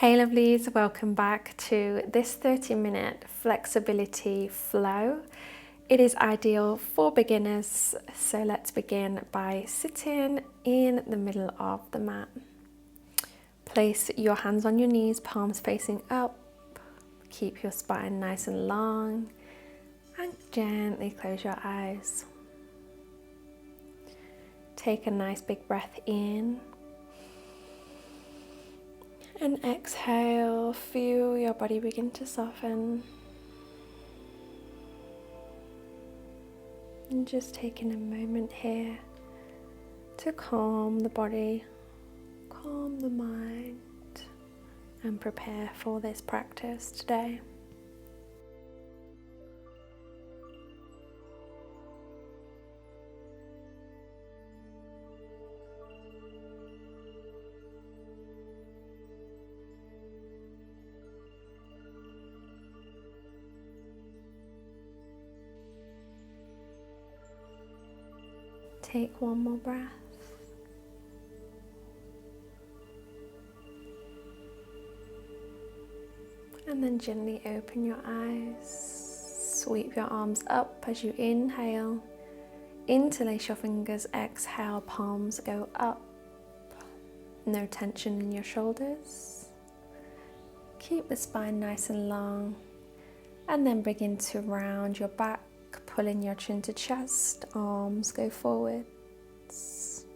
Hey lovelies, welcome back to this 30-minute flexibility flow. It is ideal for beginners, so let's begin by sitting in the middle of the mat. Place your hands on your knees, palms facing up. Keep your spine nice and long and gently close your eyes. Take a nice big breath in. And exhale, feel your body begin to soften. And just taking a moment here to calm the body, calm the mind, and prepare for this practice today. Take one more breath. And then gently open your eyes. Sweep your arms up as you inhale. Interlace your fingers, exhale, palms go up. No tension in your shoulders. Keep the spine nice and long. And then begin to round your back. Pulling your chin to chest, arms go forwards.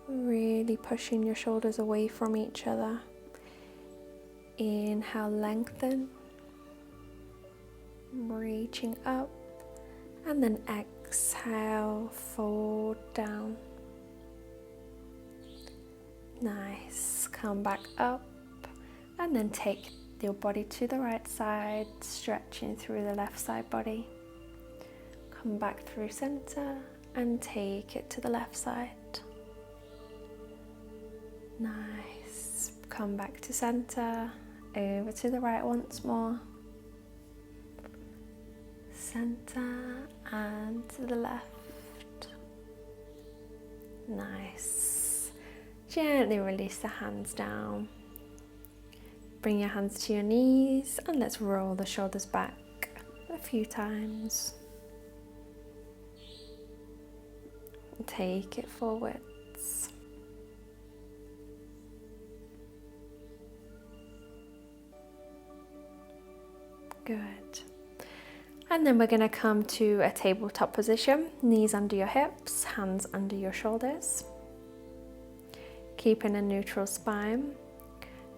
Really pushing your shoulders away from each other. Inhale, lengthen. Reaching up. And then exhale, fold down. Nice. Come back up. And then take your body to the right side, stretching through the left side body. Come back through center and take it to the left side. Nice. Come back to center, over to the right once more. Center and to the left. Nice. Gently release the hands down. Bring your hands to your knees and let's roll the shoulders back a few times. Take it forwards. Good. And then we're going to come to a tabletop position. Knees under your hips, hands under your shoulders. Keeping a neutral spine.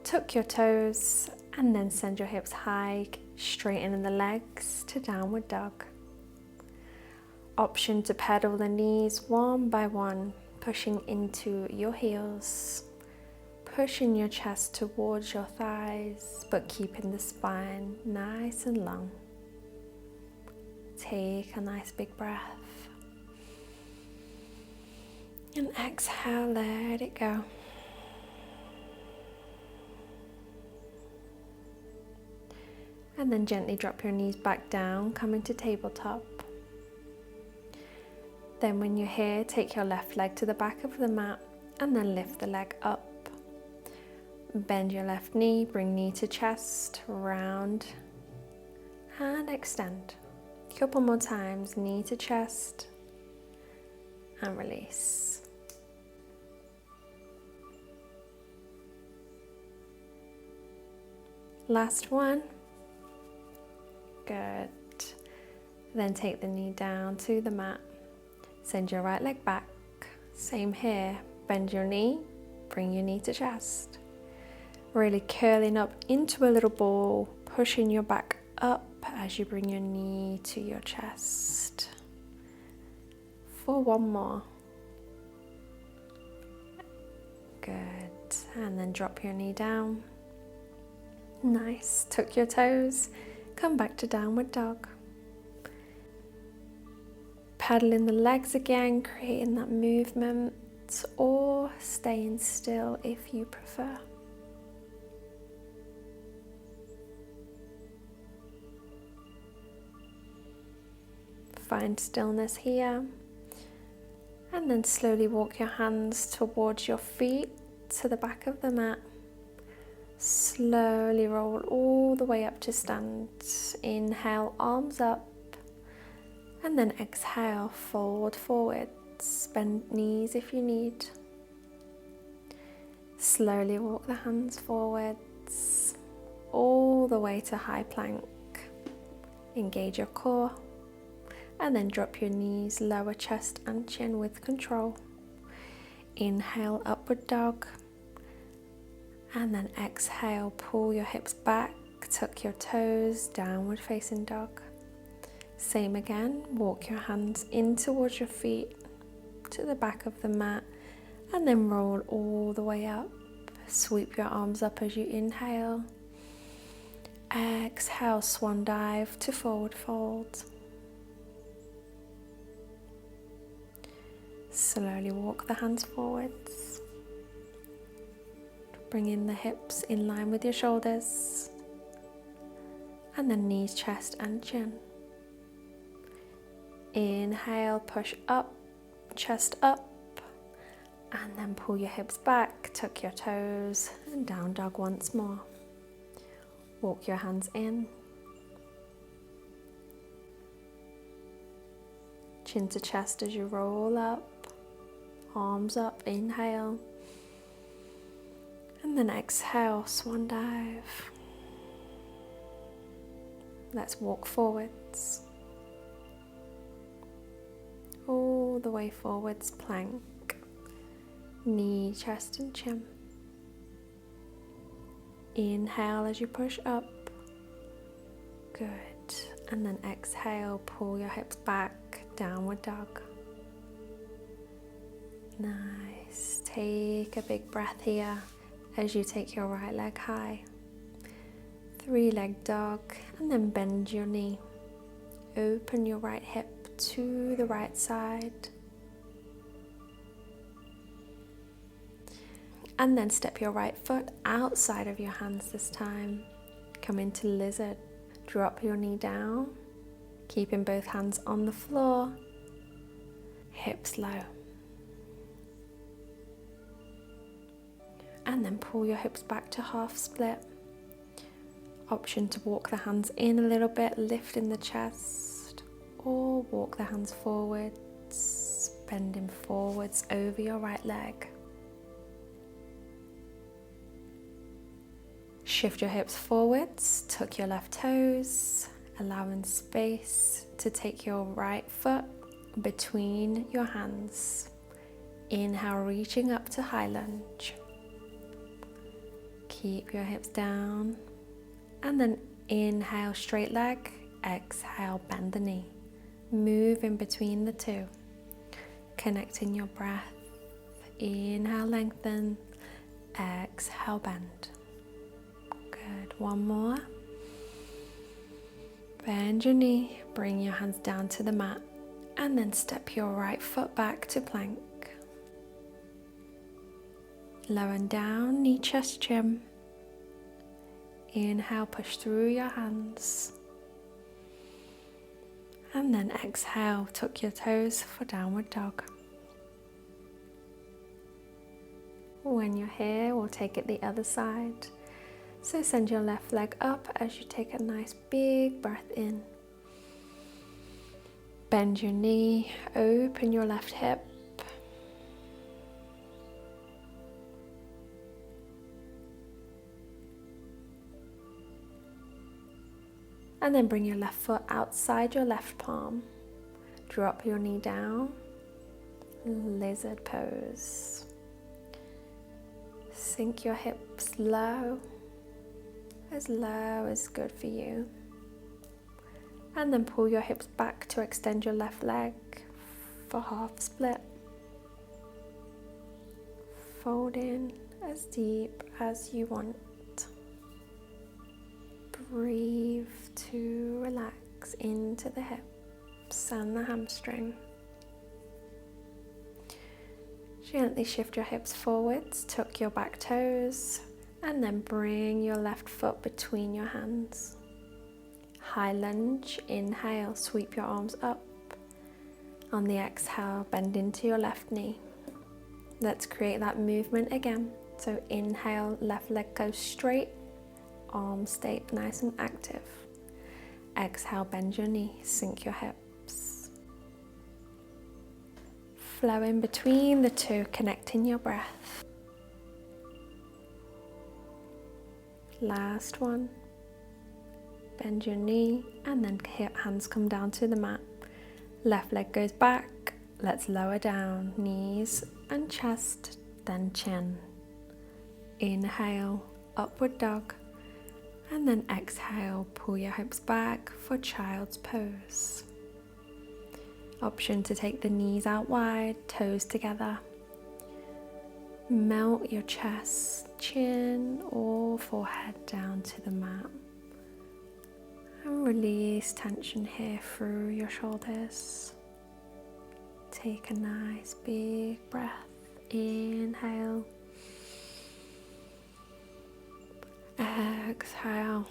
Tuck your toes and then send your hips high, straighten the legs to downward dog. Option to pedal the knees one by one, pushing into your heels, pushing your chest towards your thighs, but keeping the spine nice and long. Take a nice big breath. And exhale, let it go. And then gently drop your knees back down, come into tabletop. Then when you're here, take your left leg to the back of the mat and then lift the leg up. Bend your left knee, bring knee to chest, round and extend. A couple more times, knee to chest and release. Last one. Good. Then take the knee down to the mat. Send your right leg back. Same here. Bend your knee. Bring your knee to chest. Really curling up into a little ball. Pushing your back up as you bring your knee to your chest. For one more. Good. And then drop your knee down. Nice. Tuck your toes. Come back to downward dog. Paddling the legs again, creating that movement, or staying still if you prefer. Find stillness here. And then slowly walk your hands towards your feet to the back of the mat. Slowly roll all the way up to stand. Inhale, arms up. And then exhale, fold forwards. Bend knees if you need. Slowly walk the hands forwards, all the way to high plank. Engage your core. And then drop your knees, lower chest and chin with control. Inhale, upward dog. And then exhale, pull your hips back, tuck your toes, downward facing dog. Same again, walk your hands in towards your feet, to the back of the mat, and then roll all the way up. Sweep your arms up as you inhale. Exhale, swan dive to forward fold. Slowly walk the hands forwards. Bring in the hips in line with your shoulders. And then knees, chest and chin. Inhale, push up, chest up. And then pull your hips back, tuck your toes, and down dog once more. Walk your hands in. Chin to chest as you roll up. Arms up, inhale. And then exhale, swan dive. Let's walk forwards. All the way forwards, plank. Knee, chest and chin. Inhale as you push up. Good. And then exhale, pull your hips back, downward dog. Nice. Take a big breath here as you take your right leg high. 3-leg dog, and then bend your knee. Open your right hip to the right side. And then step your right foot outside of your hands this time. Come into lizard. Drop your knee down, keeping both hands on the floor. Hips low. And then pull your hips back to half split. Option to walk the hands in a little bit, lifting the chest, or walk the hands forwards, bending forwards over your right leg. Shift your hips forwards, tuck your left toes, allowing space to take your right foot between your hands. Inhale, reaching up to high lunge. Keep your hips down, and then inhale, straight leg, exhale, bend the knee. Move in between the two, connecting your breath. Inhale, lengthen, exhale, bend. Good, one more. Bend your knee, bring your hands down to the mat, and then step your right foot back to plank. Lower and down, knee, chest, chin. Inhale, push through your hands. And then exhale, tuck your toes for downward dog. When you're here, we'll take it the other side. So send your left leg up as you take a nice big breath in. Bend your knee, open your left hip. And then bring your left foot outside your left palm. Drop your knee down, lizard pose. Sink your hips low as good for you. And then pull your hips back to extend your left leg for half split. Fold in as deep as you want. Breathe to relax into the hips and the hamstring. Gently shift your hips forwards, tuck your back toes, and then bring your left foot between your hands. High lunge, inhale, sweep your arms up. On the exhale, bend into your left knee. Let's create that movement again. So inhale, left leg goes straight. arms stay nice and active. Exhale, bend your knees, sink your hips. Flow in between the two, connecting your breath. Last one. Bend your knee and then hands come down to the mat. Left leg goes back. Let's lower down, knees and chest, then chin. Inhale, upward dog. And then exhale, pull your hips back for child's pose. Option to take the knees out wide, toes together. Melt your chest, chin or forehead down to the mat. And release tension here through your shoulders. Take a nice big breath. Inhale. Exhale.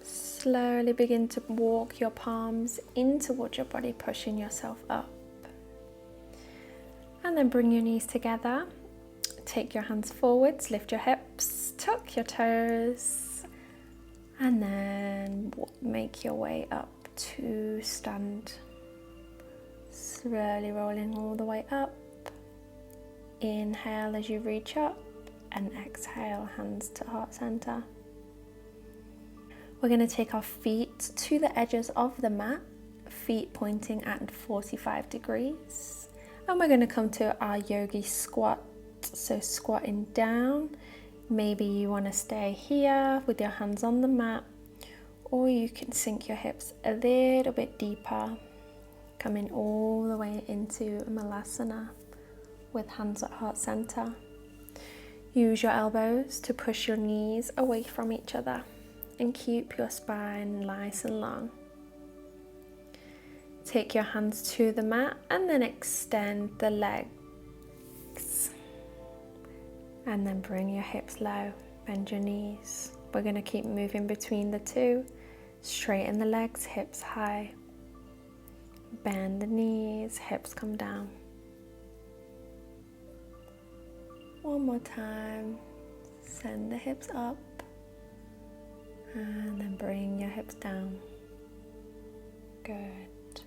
Slowly begin to walk your palms in towards your body, pushing yourself up. And then bring your knees together. Take your hands forwards, lift your hips, tuck your toes, and then make your way up to stand. Slowly rolling all the way up. Inhale as you reach up, and exhale, hands to heart center. We're going to take our feet to the edges of the mat, feet pointing at 45 degrees. And we're going to come to our yogi squat. So squatting down, maybe you want to stay here with your hands on the mat, or you can sink your hips a little bit deeper, coming all the way into Malasana with hands at heart center. Use your elbows to push your knees away from each other and keep your spine nice and long. Take your hands to the mat and then extend the legs. And then bring your hips low, bend your knees. We're going to keep moving between the two. Straighten the legs, hips high. Bend the knees, hips come down. One more time. Send the hips up. And then bring your hips down. Good.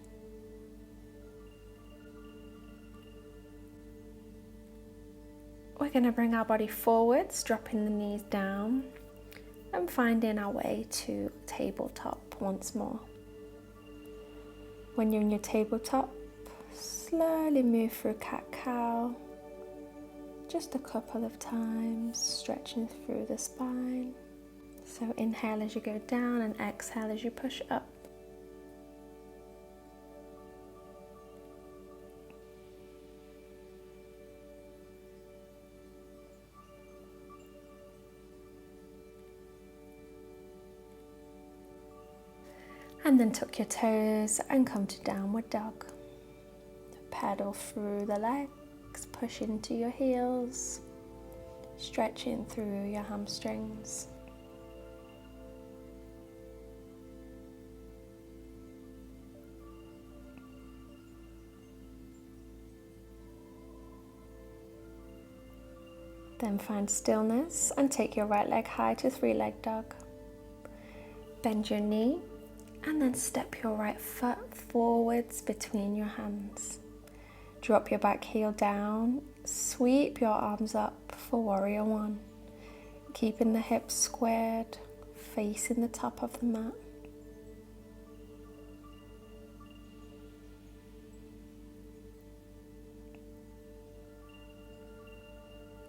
We're going to bring our body forwards, dropping the knees down and finding our way to tabletop once more. When you're in your tabletop, slowly move through cat-cow, just a couple of times, stretching through the spine. So inhale as you go down and exhale as you push up. And then tuck your toes and come to downward dog. Pedal through the legs, push into your heels, stretching through your hamstrings. Then find stillness and take your right leg high to three-leg dog. Bend your knee and then step your right foot forwards between your hands. Drop your back heel down, sweep your arms up for warrior one. Keeping the hips squared, facing the top of the mat.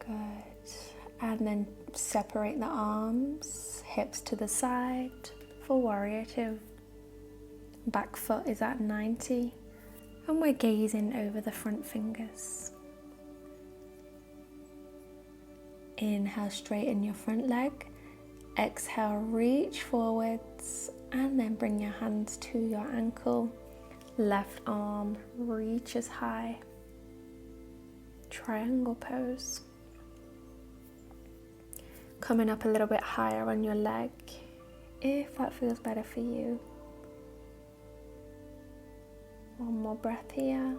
Good. And then separate the arms, hips to the side for warrior two. Back foot is at 90 and we're gazing over the front fingers. Inhale, straighten your front leg. Exhale, reach forwards and then bring your hands to your ankle. Left arm reaches high. Triangle pose. Coming up a little bit higher on your leg, if that feels better for you. One more breath here.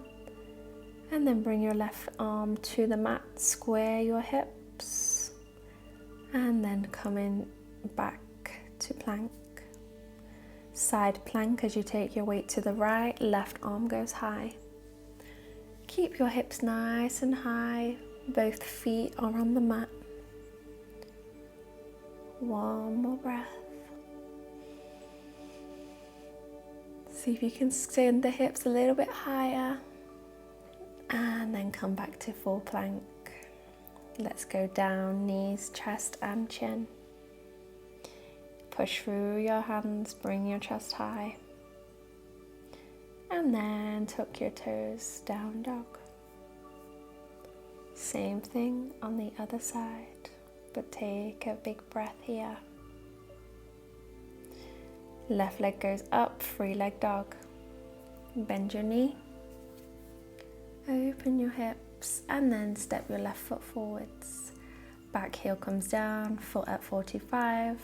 And then bring your left arm to the mat, square your hips, and then coming back to plank. Side plank as you take your weight to the right, left arm goes high. Keep your hips nice and high, both feet are on the mat. One more breath. See if you can extend the hips a little bit higher, and then come back to full plank. Let's go down, knees, chest and chin. Push through your hands, bring your chest high. And then tuck your toes, down dog. Same thing on the other side, but take a big breath here. Left leg goes up, free leg dog. Bend your knee. Open your hips and then step your left foot forwards. Back heel comes down, foot at 45.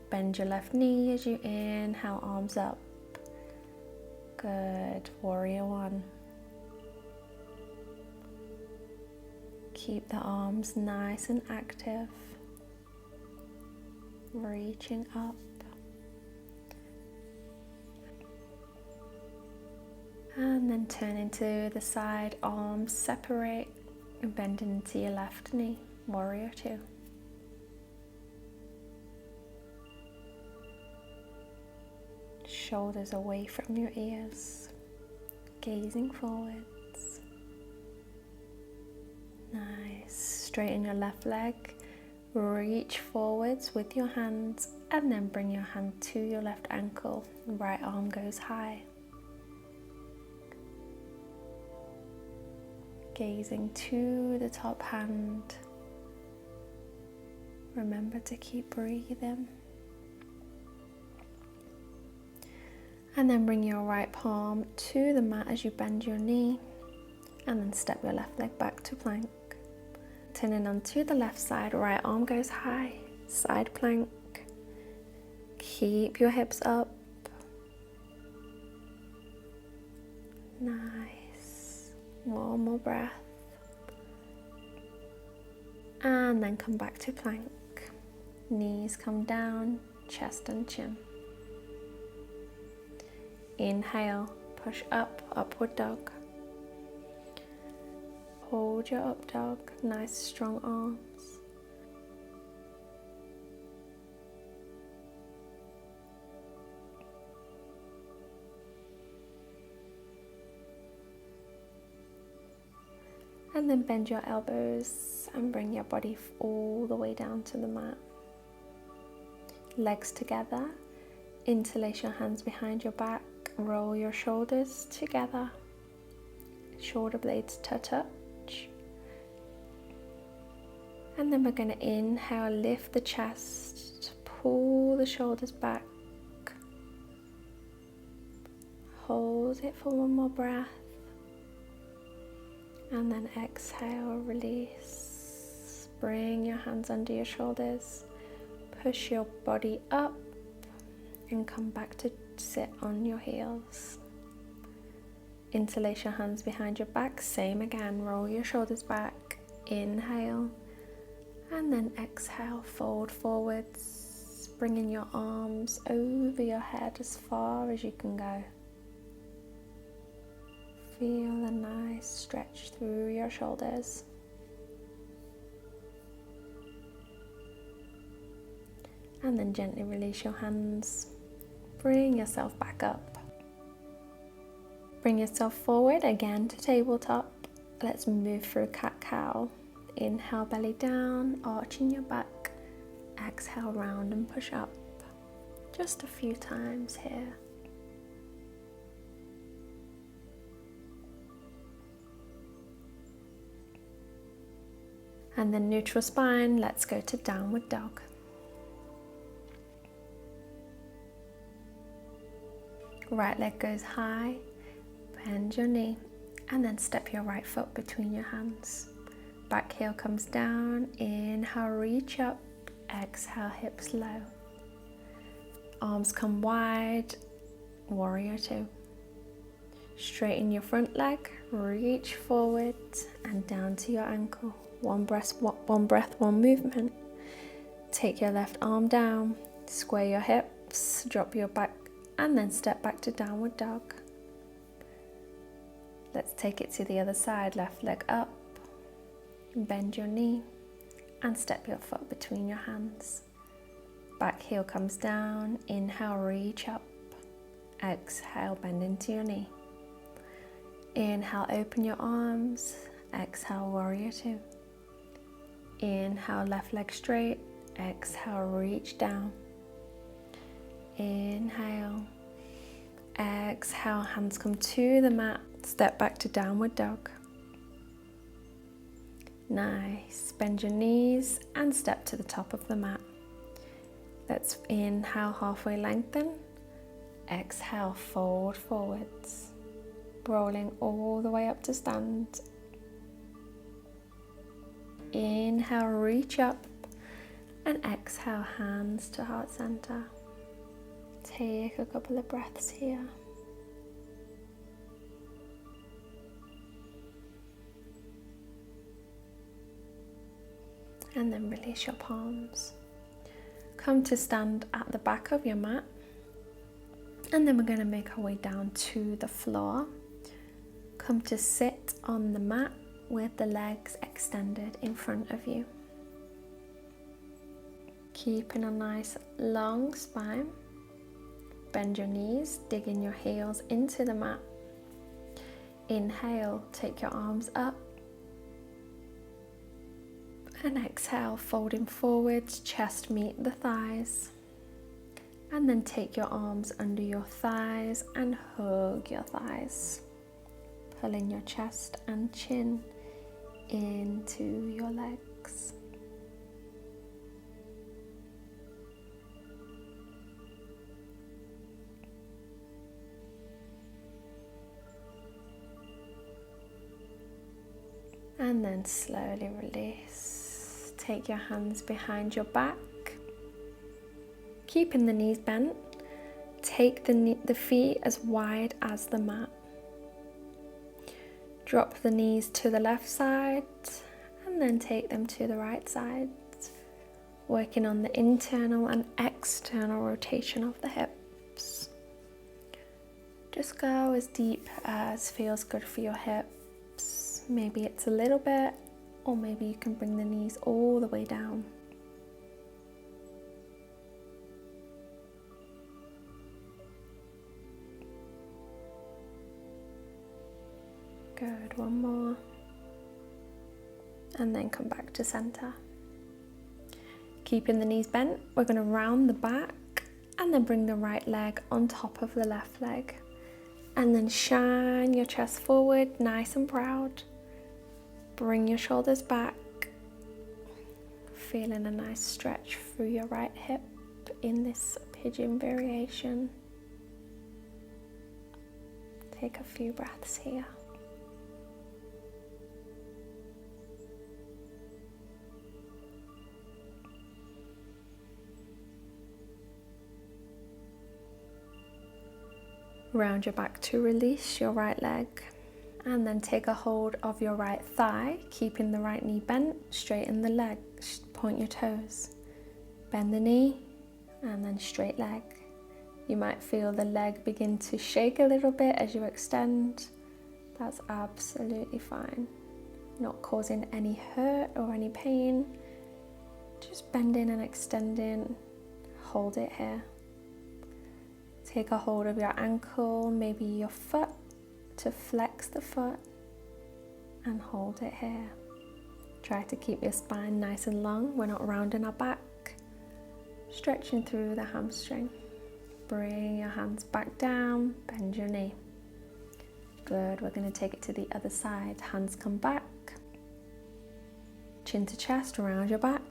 Bend your left knee as you inhale, arms up. Good, warrior one. Keep the arms nice and active. Reaching up. And then turn into the side, arms separate and bend into your left knee, warrior two. Shoulders away from your ears, gazing forwards. Nice. Straighten your left leg, reach forwards with your hands and then bring your hand to your left ankle. Right arm goes high. Gazing to the top hand. Remember to keep breathing. And then bring your right palm to the mat as you bend your knee. And then step your left leg back to plank. Turning onto the left side, right arm goes high. Side plank. Keep your hips up. Nice. One more breath. And then come back to plank. Knees come down, chest and chin. Inhale, push up, upward dog. Hold your up dog, nice strong arms. And then bend your elbows and bring your body all the way down to the mat. Legs together, interlace your hands behind your back, roll your shoulders together. Shoulder blades to touch. And then we're going to inhale, lift the chest, pull the shoulders back. Hold it for one more breath. And then exhale, release. Bring your hands under your shoulders. Push your body up and come back to sit on your heels. Interlace your hands behind your back. Same again, roll your shoulders back. Inhale. And then exhale, fold forwards. Bringing your arms over your head as far as you can go. Feel a nice stretch through your shoulders. And then gently release your hands. Bring yourself back up. Bring yourself forward again to tabletop. Let's move through cat-cow. Inhale, belly down, arching your back. Exhale, round and push up. Just a few times here. And then neutral spine, let's go to downward dog. Right leg goes high, bend your knee, and then step your right foot between your hands. Back heel comes down, inhale, reach up, exhale, hips low. Arms come wide, warrior two. Straighten your front leg, reach forward and down to your ankle. One breath, one movement. Take your left arm down, square your hips, drop your back, and then step back to downward dog. Let's take it to the other side. Left leg up, bend your knee, and step your foot between your hands. Back heel comes down, inhale, reach up. Exhale, bend into your knee. Inhale, open your arms. Exhale, warrior two. Inhale, left leg straight. Exhale, reach down. Inhale. Exhale, hands come to the mat. Step back to downward dog. Nice. Bend your knees and step to the top of the mat. Let's inhale, halfway lengthen. Exhale, fold forwards. Rolling all the way up to stand. Inhale, reach up, and exhale, hands to heart center. Take a couple of breaths here. And then release your palms. Come to stand at the back of your mat, and then we're going to make our way down to the floor. Come to sit on the mat with the legs extended in front of you. Keeping a nice long spine. Bend your knees, digging your heels into the mat. Inhale, take your arms up. And exhale, folding forwards, chest meet the thighs. And then take your arms under your thighs and hug your thighs. Pulling your chest and chin into your legs. And then slowly release. Take your hands behind your back. Keeping the knees bent. Take the feet as wide as the mat. Drop the knees to the left side and then take them to the right side. Working on the internal and external rotation of the hips. Just go as deep as feels good for your hips. Maybe it's a little bit, or maybe you can bring the knees all the way down. Good, one more. And then come back to center. Keeping the knees bent, we're going to round the back and then bring the right leg on top of the left leg. And then shine your chest forward, nice and proud. Bring your shoulders back. Feeling a nice stretch through your right hip in this pigeon variation. Take a few breaths here. Round your back to release your right leg, and then take a hold of your right thigh, keeping the right knee bent. Straighten the leg, point your toes, bend the knee, and then straight leg. You might feel the leg begin to shake a little bit as you extend. That's absolutely fine. Not causing any hurt or any pain. Just bending and extending. Hold it here. Take a hold of your ankle, maybe your foot, to flex the foot and hold it here. Try to keep your spine nice and long. We're not rounding our back. Stretching through the hamstring. Bring your hands back down, bend your knee. Good, we're going to take it to the other side. Hands come back. Chin to chest, around your back.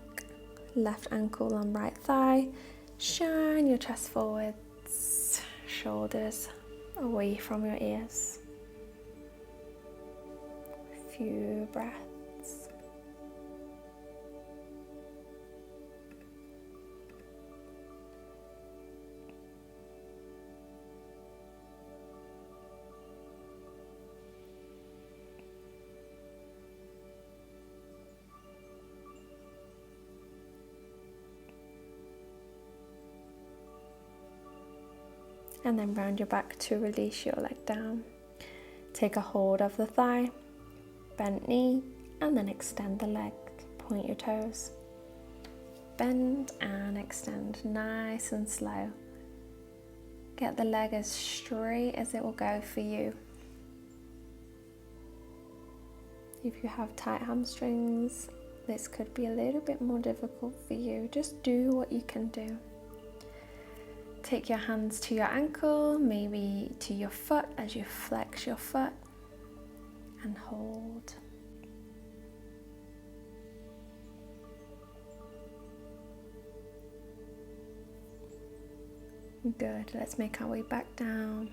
Left ankle on right thigh. Shine your chest forwards. Shoulders away from your ears. A few breaths. And then round your back to release your leg down. Take a hold of the thigh, bent knee, and then extend the leg. Point your toes. Bend and extend, nice and slow. Get the leg as straight as it will go for you. If you have tight hamstrings, this could be a little bit more difficult for you. Just do what you can do. Take your hands to your ankle, maybe to your foot as you flex your foot, and hold. Good, let's make our way back down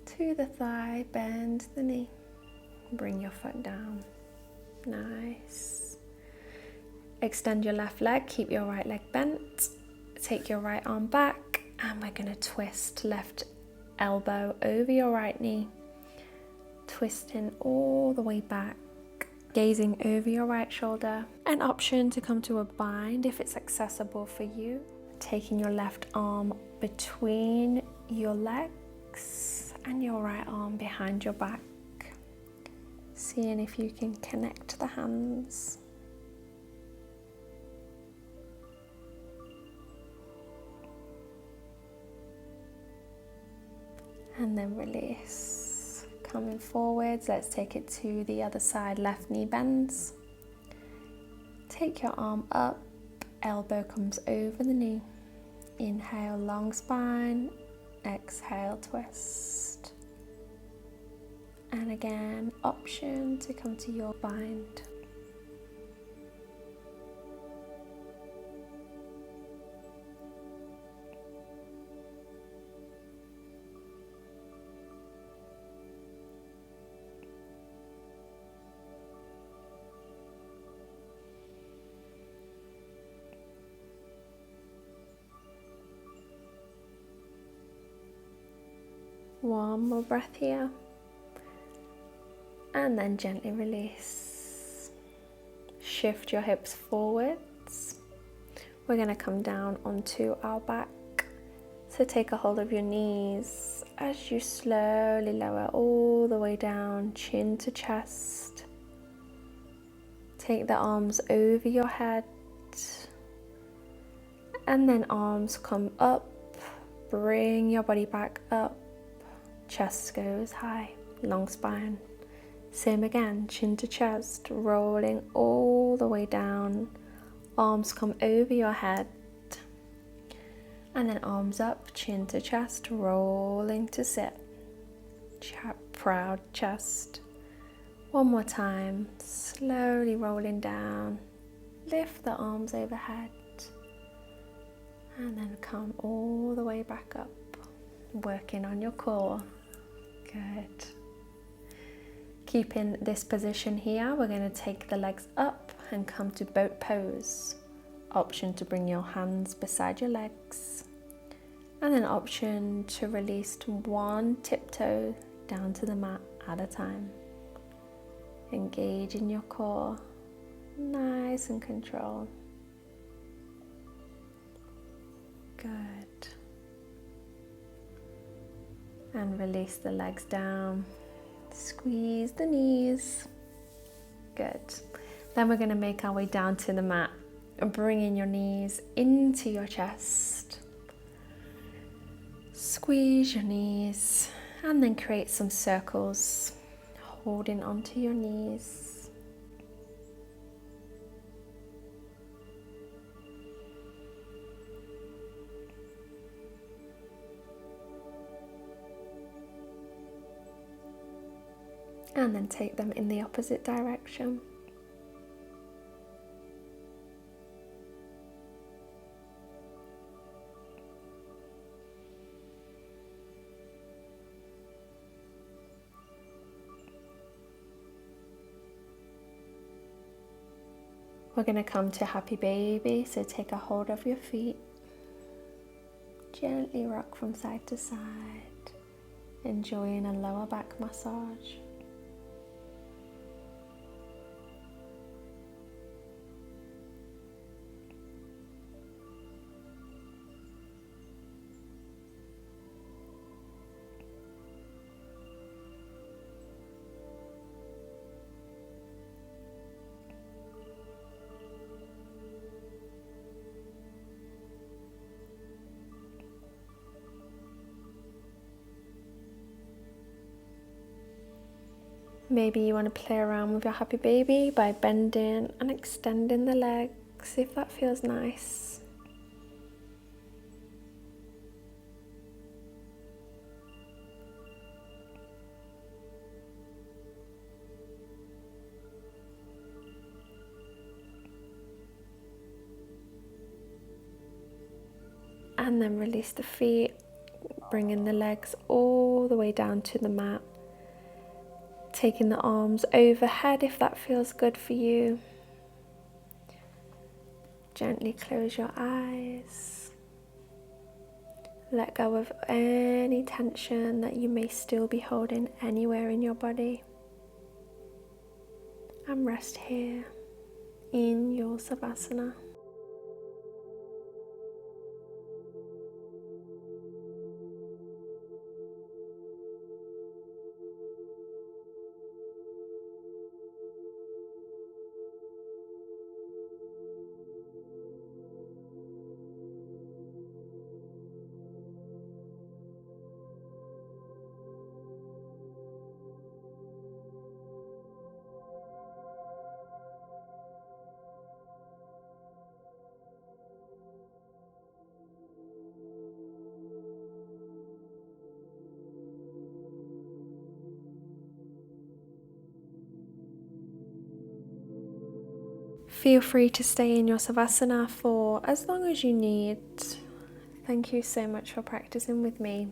to the thigh, bend the knee, bring your foot down. Nice. Extend your left leg, keep your right leg bent. Take your right arm back, and we're going to twist left elbow over your right knee, twisting all the way back, gazing over your right shoulder. An option to come to a bind if it's accessible for you. Taking your left arm between your legs and your right arm behind your back. Seeing if you can connect the hands. And then release. Coming forwards, let's take it to the other side. Left knee bends. Take your arm up, elbow comes over the knee. Inhale, long spine. Exhale, twist. And again, option to come to your bind. One more breath here. And then gently release. Shift your hips forwards. We're going to come down onto our back. So take a hold of your knees as you slowly lower all the way down, chin to chest. Take the arms over your head. And then arms come up. Bring your body back up. Chest goes high, long spine. Same again, chin to chest, rolling all the way down. Arms come over your head. And then arms up, chin to chest, rolling to sit. Proud chest. One more time, slowly rolling down. Lift the arms overhead. And then come all the way back up. Working on your core. Good. Keeping this position here, we're going to take the legs up and come to boat pose. Option to bring your hands beside your legs. And then option to release one tiptoe down to the mat at a time. Engage in your core. Nice and controlled. Good. And release the legs down. Squeeze the knees. Good. Then we're going to make our way down to the mat. Bringing your knees into your chest. Squeeze your knees and then create some circles, holding onto your knees. And then take them in the opposite direction. We're going to come to happy baby, so take a hold of your feet. Gently rock from side to side, enjoying a lower back massage. Maybe you want to play around with your happy baby by bending and extending the legs if that feels nice. And then release the feet, bringing the legs all the way down to the mat. Taking the arms overhead if that feels good for you. Gently close your eyes. Let go of any tension that you may still be holding anywhere in your body. And rest here in your Savasana. Feel free to stay in your Savasana for as long as you need. Thank you so much for practicing with me.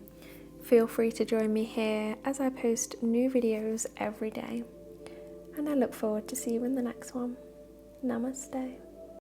Feel free to join me here as I post new videos every day. And I look forward to see you in the next one. Namaste.